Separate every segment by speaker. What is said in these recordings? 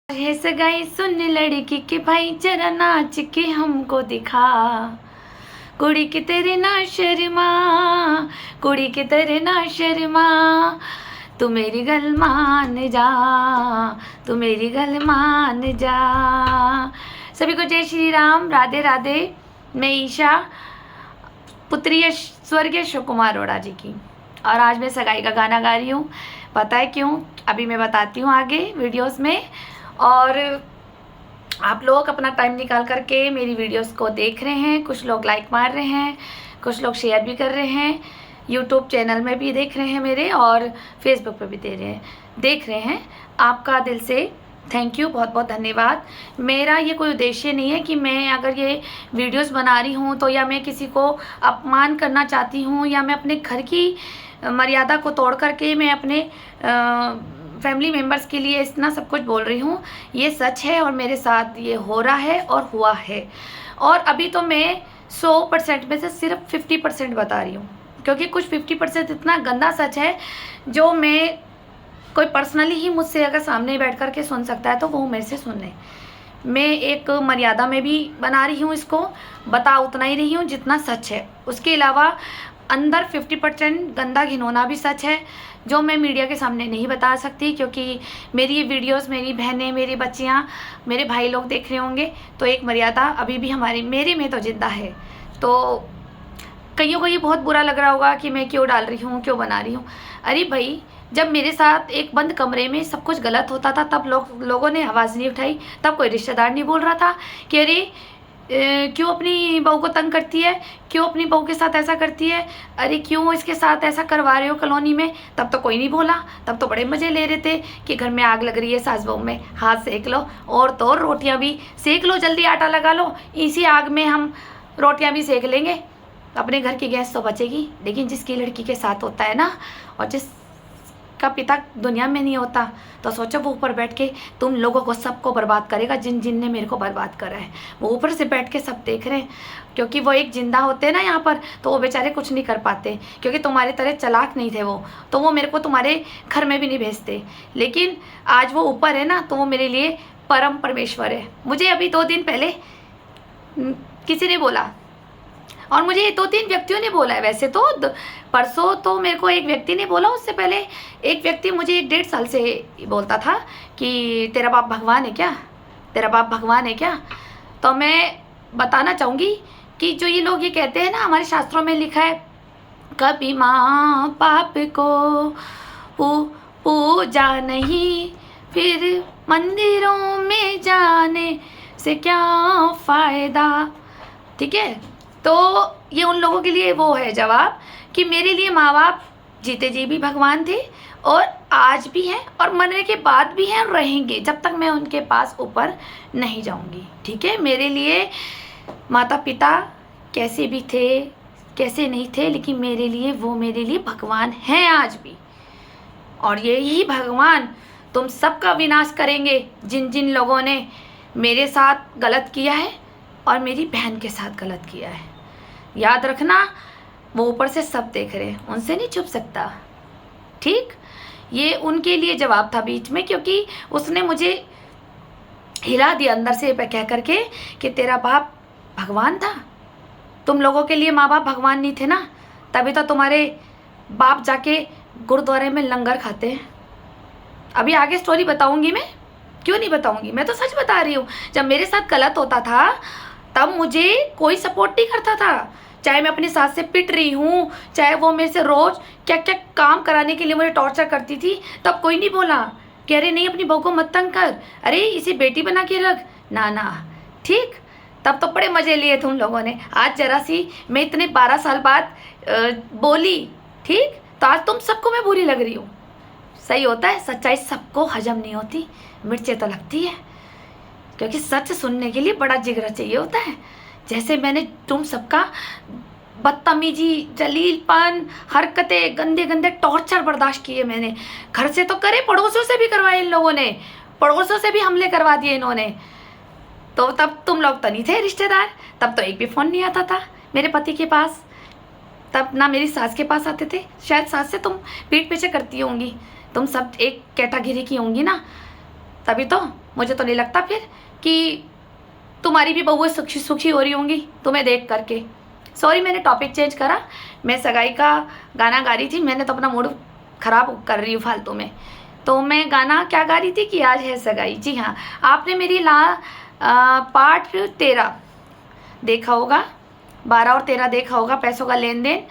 Speaker 1: है सगाई सुन लड़की के भाई जरा नाच के हमको दिखा, कुड़ी की तेरे ना शर्मा, कुड़ी की तेरे ना शर्मा, तू मेरी गल मान जा, तू मेरी गल मान जा। सभी को जय श्री राम, राधे राधे। मैं ईशा, पुत्री स्वर्गीय अशोक कुमार अरोड़ा जी की, और आज मैं सगाई का गाना गा रही हूँ। पता है क्यों? अभी मैं बताती हूँ आगे वीडियोस में। और आप लोग अपना टाइम निकाल करके मेरी वीडियोस को देख रहे हैं, कुछ लोग लाइक मार रहे हैं, कुछ लोग शेयर भी कर रहे हैं, यूट्यूब चैनल में भी देख रहे हैं मेरे, और फेसबुक पे भी देख रहे हैं। आपका दिल से थैंक यू, बहुत बहुत धन्यवाद। मेरा ये कोई उद्देश्य नहीं है कि मैं अगर ये वीडियोस बना रही हूँ तो या मैं किसी को अपमान करना चाहती हूँ, या मैं अपने घर की मर्यादा को तोड़ करके मैं अपने फैमिली मेम्बर्स के लिए इतना सब कुछ बोल रही हूँ। ये सच है और मेरे साथ ये हो रहा है और हुआ है। और अभी तो मैं 100% में से सिर्फ 50% बता रही हूँ, क्योंकि कुछ 50% इतना गंदा सच है जो मैं कोई पर्सनली ही मुझसे अगर सामने बैठ कर के सुन सकता है तो वो मेरे से सुन ले। मैं एक मर्यादा में भी बना रही हूँ, इसको बता उतना ही रही हूँ जितना सच है। उसके अलावा अंदर 50% गंदा घिनौना भी सच है जो मैं मीडिया के सामने नहीं बता सकती, क्योंकि मेरी ये वीडियोस मेरी बहनें, मेरी बच्चियाँ, मेरे भाई लोग देख रहे होंगे, तो एक मर्यादा अभी भी मेरे में तो जिंदा है। तो कईयों को ये बहुत बुरा लग रहा होगा कि मैं क्यों डाल रही हूँ, क्यों बना रही हूँ। अरे भाई, जब मेरे साथ एक बंद कमरे में सब कुछ गलत होता था तब लोगों ने आवाज़ नहीं उठाई, तब कोई रिश्तेदार नहीं बोल रहा था कि अरे क्यों अपनी बहू को तंग करती है, क्यों अपनी बहू के साथ ऐसा करती है, अरे क्यों इसके साथ ऐसा करवा रहे हो कॉलोनी में। तब तो कोई नहीं बोला, तब तो बड़े मज़े ले रहे थे कि घर में आग लग रही है, सास बहू में हाथ सेक लो, और तो रोटियां भी सेक लो, जल्दी आटा लगा लो, इसी आग में हम रोटियां भी सेक लेंगे, अपने घर की गैस तो बचेगी। लेकिन जिसकी लड़की के साथ होता है ना, और जिसका पिता दुनिया में नहीं होता, तो सोचो वो ऊपर बैठ के तुम लोगों को सबको बर्बाद करेगा, जिन जिन ने मेरे को बर्बाद करा है। वो ऊपर से बैठ के सब देख रहे हैं, क्योंकि वो एक जिंदा होते हैं ना यहाँ पर, तो वो बेचारे कुछ नहीं कर पाते, क्योंकि तुम्हारे तरह चालाक नहीं थे वो, तो वो मेरे को तुम्हारे घर में भी नहीं भेजते। लेकिन आज वो ऊपर है ना, तो वो मेरे लिए परम परमेश्वर है। मुझे अभी 2 दिन पहले किसी ने बोला, और मुझे 2-3 व्यक्तियों ने बोला है, वैसे तो परसों तो मेरे को एक व्यक्ति ने बोला, उससे पहले एक व्यक्ति मुझे 1-1.5 साल से बोलता था कि तेरा बाप भगवान है क्या, तेरा बाप भगवान है क्या। तो मैं बताना चाहूँगी कि जो ये लोग ये कहते हैं ना, हमारे शास्त्रों में लिखा है कभी माँ बाप को पूजा नहीं, फिर मंदिरों में जाने से क्या फ़ायदा। ठीक है, तो ये उन लोगों के लिए वो है जवाब कि मेरे लिए माँ बाप जीते जी भी भगवान थे, और आज भी हैं, और मरने के बाद भी हैं, और रहेंगे जब तक मैं उनके पास ऊपर नहीं जाऊंगी। ठीक है, मेरे लिए माता पिता कैसे भी थे, कैसे नहीं थे, लेकिन मेरे लिए वो मेरे लिए भगवान हैं आज भी। और यही भगवान तुम सबका विनाश करेंगे जिन जिन लोगों ने मेरे साथ गलत किया है और मेरी बहन के साथ गलत किया है। याद रखना, वो ऊपर से सब देख रहे हैं, उनसे नहीं छुप सकता। ठीक, ये उनके लिए जवाब था बीच में, क्योंकि उसने मुझे हिला दिया अंदर से कह करके कि तेरा बाप भगवान था। तुम लोगों के लिए माँ बाप भगवान नहीं थे ना, तभी तो तुम्हारे बाप जाके गुरुद्वारे में लंगर खाते हैं। अभी आगे स्टोरी बताऊंगी मैं, क्यों नहीं बताऊंगी, मैं तो सच बता रही हूँ। जब मेरे साथ गलत होता था तब मुझे कोई सपोर्ट नहीं करता था, चाहे मैं अपनी सास से पिट रही हूँ, चाहे वो मेरे से रोज़ क्या क्या काम कराने के लिए मुझे टॉर्चर करती थी, तब कोई नहीं बोला कि अरे नहीं अपनी बहू को मत तंग कर, अरे इसे बेटी बना के रख, ना ना। ठीक, तब तो बड़े मज़े लिए थे उन लोगों ने। आज जरा सी मैं इतने 12 साल बाद बोली, ठीक, तो आज तुम सबको मैं बुरी लग रही हूँ। सही होता है, सच्चाई सबको हजम नहीं होती, मिर्चें तो लगती है, क्योंकि सच सुनने के लिए बड़ा जिगरा चाहिए होता है। जैसे मैंने तुम सबका बदतमीजी, जलीलपन, हरकतें, गंदे गंदे टॉर्चर बर्दाश्त किए मैंने, घर से तो करे, पड़ोसियों से भी करवाए इन लोगों ने, पड़ोसियों से भी हमले करवा दिए इन्होंने। तो तब तुम लोग तो नहीं थे रिश्तेदार, तब तो एक भी फ़ोन नहीं आता था मेरे पति के पास, तब ना मेरी सास के पास आते थे। शायद सास से तुम पीठ पीछे करती होंगी, तुम सब एक कैटेगरी की होंगी ना, तभी तो मुझे तो नहीं लगता फिर कि तुम्हारी भी बहुएं सुखी सुखी हो रही होंगी तुम्हें देख करके। सॉरी, मैंने टॉपिक चेंज करा। मैं सगाई का गाना गा रही थी, मैंने तो अपना मूड ख़राब कर रही हूँ फालतू में। तो मैं गाना क्या गा रही थी कि आज है सगाई। जी हाँ, आपने मेरी पार्ट 13 देखा होगा, 12 और 13 देखा होगा, पैसों का लेन देन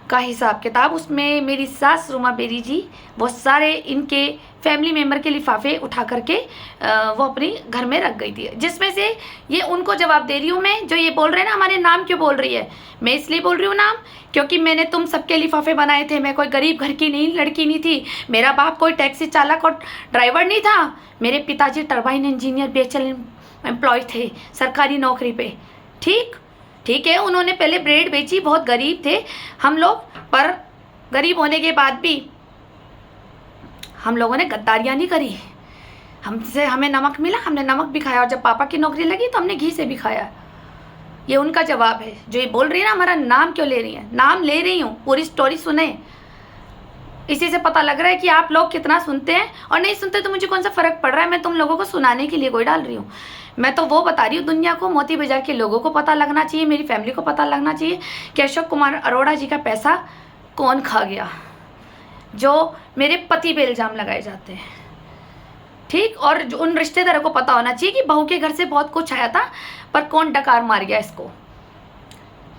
Speaker 1: का हिसाब किताब। उसमें मेरी सास रूमा बेरी जी वो सारे इनके फैमिली मेम्बर के लिफाफे उठा करके वो अपनी घर में रख गई थी, जिसमें से ये उनको जवाब दे रही हूँ मैं। जो ये बोल रहे हैं ना हमारे नाम क्यों बोल रही है, मैं इसलिए बोल रही हूँ नाम क्योंकि मैंने तुम सबके लिफाफे बनाए थे। मैं कोई गरीब घर की नहीं लड़की नहीं थी, मेरा बाप कोई टैक्सी चालक और ड्राइवर नहीं था, मेरे पिताजी टरबाइन इंजीनियर BHEL एम्प्लॉय थे सरकारी नौकरी पे। ठीक है, उन्होंने पहले ब्रेड बेची, बहुत गरीब थे हम लोग, पर गरीब होने के बाद भी हम लोगों ने गद्दारियाँ नहीं करी। हमें नमक मिला, हमने नमक भी खाया, और जब पापा की नौकरी लगी तो हमने घी से भी खाया। ये उनका जवाब है। जो ये बोल रही है ना हमारा नाम क्यों ले रही है, नाम ले रही हूँ, पूरी स्टोरी सुने। इसी से पता लग रहा है कि आप लोग कितना सुनते हैं, और नहीं सुनते तो मुझे कौन सा फ़र्क पड़ रहा है। मैं तुम लोगों को सुनाने के लिए कोई डाल रही हूँ, मैं तो वो बता रही हूँ दुनिया को, मोती बाजार के लोगों को पता लगना चाहिए, मेरी फैमिली को पता लगना चाहिए कि अशोक कुमार अरोड़ा जी का पैसा कौन खा गया, जो मेरे पति पे इल्ज़ाम लगाए जाते हैं। ठीक, और जो उन रिश्तेदारों को पता होना चाहिए कि बहू के घर से बहुत कुछ आया था, पर कौन डकार मार गया इसको।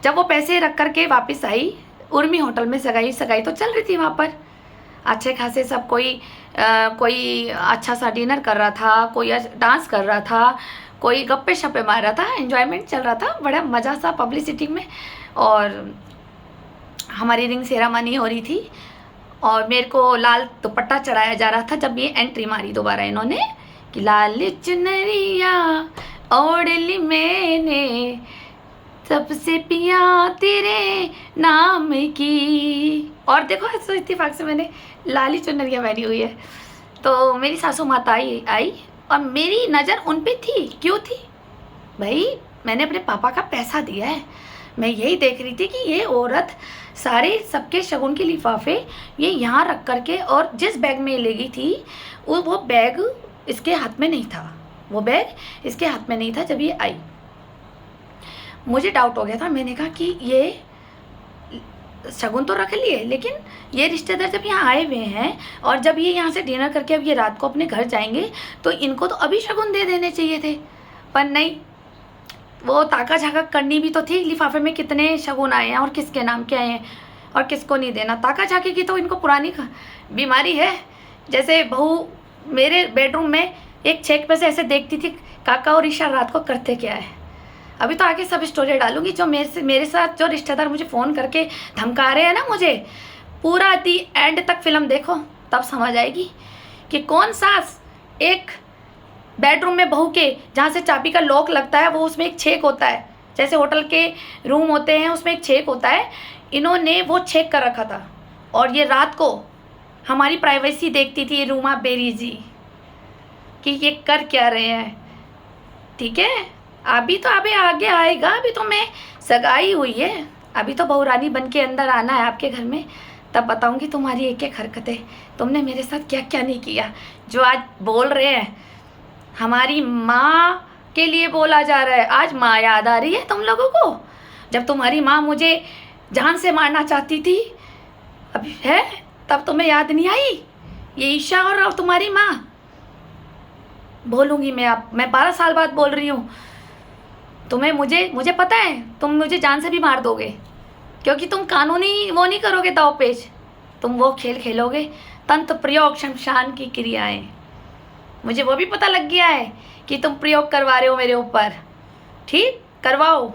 Speaker 1: जब वो पैसे रख करके वापस आई उर्मी होटल में, सगाई तो चल रही थी वहाँ पर, अच्छे खासे सब कोई अच्छा सा डिनर कर रहा था, कोई डांस कर रहा था, कोई गप्पे शप्पे मार रहा था, एंजॉयमेंट चल रहा था, बड़ा मज़ा सा पब्लिसिटी में। और हमारी रिंग सेरेमनी हो रही थी और मेरे को लाल दुपट्टा चढ़ाया जा रहा था। जब ये एंट्री मारी दोबारा इन्होंने कि लाल चुनरिया ओढ़ ली मैंने सबसे पिया तेरे नाम की, और देखो इत्तेफाक से मैंने लाली चुनरिया पहनी हुई है। तो मेरी सासू माता आई और मेरी नज़र उन पे थी। क्यों थी भाई, मैंने अपने पापा का पैसा दिया है। मैं यही देख रही थी कि ये औरत सारे सबके शगुन के लिफाफे ये यहाँ रख करके, और जिस बैग में ले गई थी वो बैग इसके हाथ में नहीं था, वो बैग इसके हाथ में नहीं था। जब ये आई मुझे डाउट हो गया था, मैंने कहा कि ये शगुन तो रख लिए, लेकिन ये रिश्तेदार जब यहाँ आए हुए हैं और जब ये यहाँ से डिनर करके अब ये रात को अपने घर जाएंगे तो इनको तो अभी शगुन दे देने चाहिए थे, पर नहीं, वो ताका झाका करनी भी तो थी लिफाफे में कितने शगुन आए हैं और किसके नाम के आए हैं और किसको नहीं देना। ताका झाके की तो इनको पुरानी बीमारी है। जैसे बहू मेरे बेडरूम में एक छेक पे से ऐसे देखती थी काका और ईशा रात को करते क्या है। अभी तो आगे सब स्टोरी डालूंगी। जो मेरे साथ जो रिश्तेदार मुझे फ़ोन करके धमका रहे हैं ना, मुझे पूरा दी एंड तक फिल्म देखो, तब समझ आएगी कि कौन सास एक बेडरूम में बहू के जहाँ से चाबी का लॉक लगता है वो उसमें एक छेक होता है, जैसे होटल के रूम होते हैं उसमें एक छेक होता है, इन्होंने वो छेक कर रखा था। और ये रात को हमारी प्राइवेसी देखती थी रूमा बेरी जी कि ये कर क्या रहे हैं। ठीक है, अभी तो अभी आगे आएगा, अभी तो मैं सगाई हुई है, अभी तो बहू रानी बन के अंदर आना है आपके घर में, तब बताऊंगी तुम्हारी एक एक हरकतें, तुमने मेरे साथ क्या क्या नहीं किया। जो आज बोल रहे हैं हमारी माँ के लिए बोला जा रहा है, आज माँ याद आ रही है तुम लोगों को, जब तुम्हारी माँ मुझे जान से मारना चाहती थी अभी है, तब तुम्हें याद नहीं आई। ये ईशा और तुम्हारी माँ, बोलूँगी मैं 12 साल बाद बोल रही हूँ। तुम्हें मुझे पता है तुम मुझे जान से भी मार दोगे, क्योंकि तुम कानूनी वो नहीं करोगे दाव पेच, तुम वो खेल खेलोगे तंत्र प्रयोग शमशान की क्रियाएं। मुझे वो भी पता लग गया है कि तुम प्रयोग करवा रहे हो मेरे ऊपर। ठीक, करवाओ।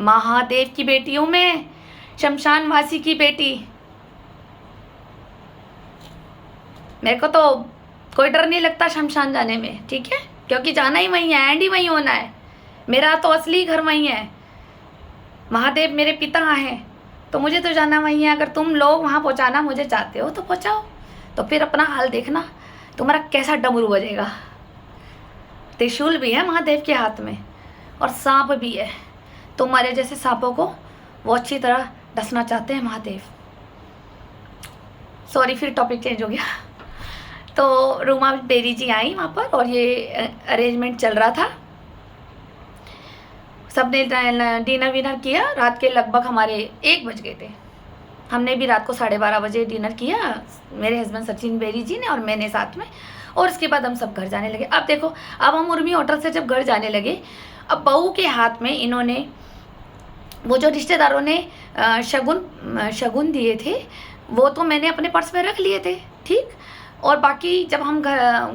Speaker 1: महादेव की बेटी हूँ मैं, शमशान वासी की बेटी। मेरे को तो कोई डर नहीं लगता शमशान जाने में, ठीक है, क्योंकि जाना ही वहीं है, एंड ही वहीं होना है। मेरा तो असली घर वहीं है, महादेव मेरे पिता हैं, तो मुझे तो जाना वहीं है। अगर तुम लोग वहाँ पहुँचाना मुझे चाहते हो तो पहुँचाओ, तो फिर अपना हाल देखना तुम्हारा कैसा डमरू बजेगा। त्रिशूल भी है महादेव के हाथ में और सांप भी है, तुम्हारे जैसे सांपों को वो अच्छी तरह डसना चाहते हैं महादेव। सॉरी, फिर टॉपिक चेंज हो गया। तो रूमा बेरी जी आई वहाँ पर और ये अरेंजमेंट चल रहा था। सबने डिनर विनर किया। रात के लगभग हमारे 1 बज गए थे। हमने भी रात को 12:30 बजे डिनर किया, मेरे हस्बैंड सचिन बेरी जी ने और मैंने साथ में। और उसके बाद हम सब घर जाने लगे। अब देखो, अब हम उर्मी होटल से जब घर जाने लगे, अब बहू के हाथ में इन्होंने वो जो रिश्तेदारों ने शगुन दिए थे वो तो मैंने अपने पर्स में रख लिए थे, ठीक। और बाकी जब हम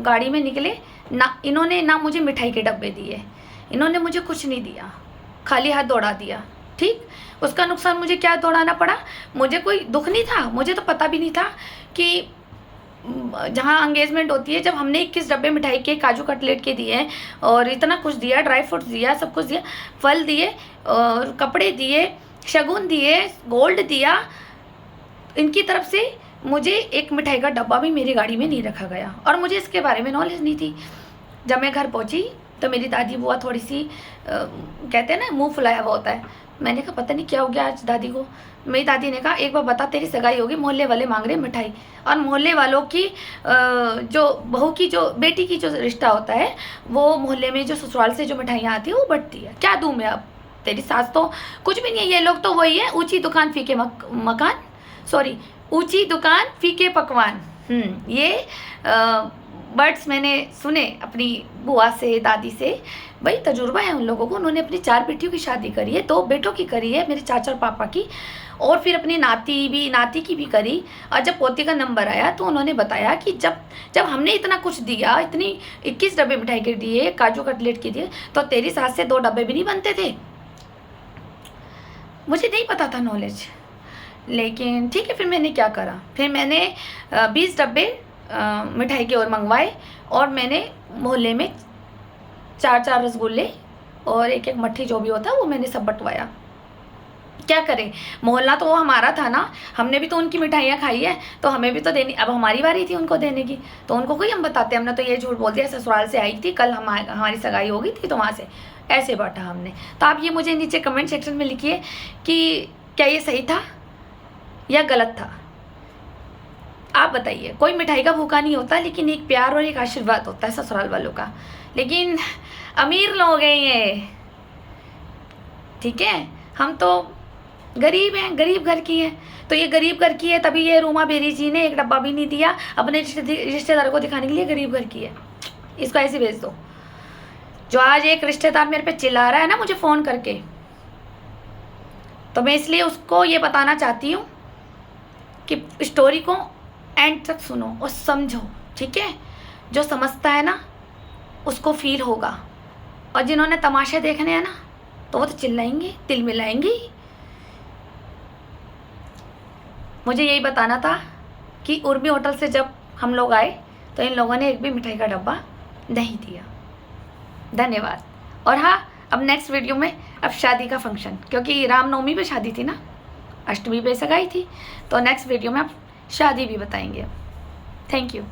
Speaker 1: गाड़ी में निकले ना, इन्होंने ना मुझे मिठाई के डब्बे दिए, इन्होंने मुझे कुछ नहीं दिया, खाली हाथ दौड़ा दिया, ठीक। उसका नुकसान मुझे क्या दौड़ाना पड़ा, मुझे कोई दुख नहीं था, मुझे तो पता भी नहीं था कि जहाँ एंगेजमेंट होती है, जब हमने 21 डब्बे मिठाई के, काजू कटलेट के दिए और इतना कुछ दिया, ड्राई फ्रूट्स दिया, सब कुछ दिया, फल दिए और कपड़े दिए, शगुन दिए, गोल्ड दिया, इनकी तरफ से मुझे एक मिठाई का डब्बा भी मेरी गाड़ी में नहीं रखा गया और मुझे इसके बारे में नॉलेज नहीं थी। जब मैं घर पहुंची तो मेरी दादी बुआ थोड़ी सी कहते हैं ना, मुंह फुलाया हुआ होता है। मैंने कहा पता नहीं क्या हो गया आज दादी को। मेरी दादी ने कहा एक बार बता, तेरी सगाई होगी, मोहल्ले वाले मांग रहे मिठाई, और मोहल्ले वालों की जो बहू की, जो बेटी की जो रिश्ता होता है, वो मोहल्ले में जो ससुराल से जो मिठाइयाँ आती है वो बंटती है, क्या दूँ मैं अब, तेरी सास तो कुछ भी नहीं है, ये लोग तो वही है, ऊँची दुकान फीके मकान, सॉरी ऊँची दुकान फीके पकवान। ये वर्ड्स मैंने सुने अपनी बुआ से, दादी से। भाई तजुर्बा है उन लोगों को, उन्होंने अपनी 4 बेटियों की शादी करी है, 2 बेटों की करी है, मेरे चाचा और पापा की, और फिर अपनी नाती की भी करी। और जब पोती का नंबर आया तो उन्होंने बताया कि जब हमने इतना कुछ दिया, इतनी 21 डब्बे मिठाई के दिए, काजू कटलेट के दिए, तो तेरी सास से 2 डब्बे भी नहीं बनते थे। मुझे नहीं पता था नॉलेज, लेकिन ठीक है, फिर मैंने क्या करा, फिर मैंने 20 डब्बे मिठाई के और मंगवाए और मैंने मोहल्ले में 4-4 रसगुल्ले और 1-1 मट्ठी जो भी होता है वो मैंने सब बंटवाया। क्या करें, मोहल्ला तो वो हमारा था ना, हमने भी तो उनकी मिठाइयाँ खाई है, तो हमें भी तो देनी, अब हमारी बारी थी उनको देने की, तो उनको कोई हम बताते, हमने तो ये झूठ बोल दिया ससुराल से आई थी, कल हमारी सगाई हो गई थी तो वहाँ से ऐसे बांटा हमने। तो आप ये मुझे नीचे कमेंट सेक्शन में लिखिए कि क्या ये सही था या गलत था, आप बताइए। कोई मिठाई का भूखा नहीं होता, लेकिन एक प्यार और एक आशीर्वाद होता है ससुराल वालों का। लेकिन अमीर लोग हैं ये, ठीक है, हम तो गरीब हैं, गरीब घर की है, तो ये गरीब घर की है, तभी ये रूमा बेरी जी ने एक डब्बा भी नहीं दिया अपने रिश्तेदारों को दिखाने के लिए गरीब घर की है। इसको ऐसे भेज दो। जो आज एक रिश्तेदार मेरे पे चिल्ला रहा है ना मुझे फ़ोन करके, तो मैं इसलिए उसको ये बताना चाहती हूँ कि स्टोरी को एंड तक सुनो और समझो, ठीक है। जो समझता है ना उसको फील होगा, और जिन्होंने तमाशे देखने हैं ना तो वो तो चिल्लाएंगे, दिल मिलाएंगे। मुझे यही बताना था कि उर्मी होटल से जब हम लोग आए तो इन लोगों ने एक भी मिठाई का डब्बा नहीं दिया। धन्यवाद। और हाँ, अब नेक्स्ट वीडियो में अब शादी का फंक्शन, क्योंकि रामनवमी पे शादी थी ना, अष्टमी पे सगाई थी, तो नेक्स्ट वीडियो में अब शादी भी बताएंगे। Thank you.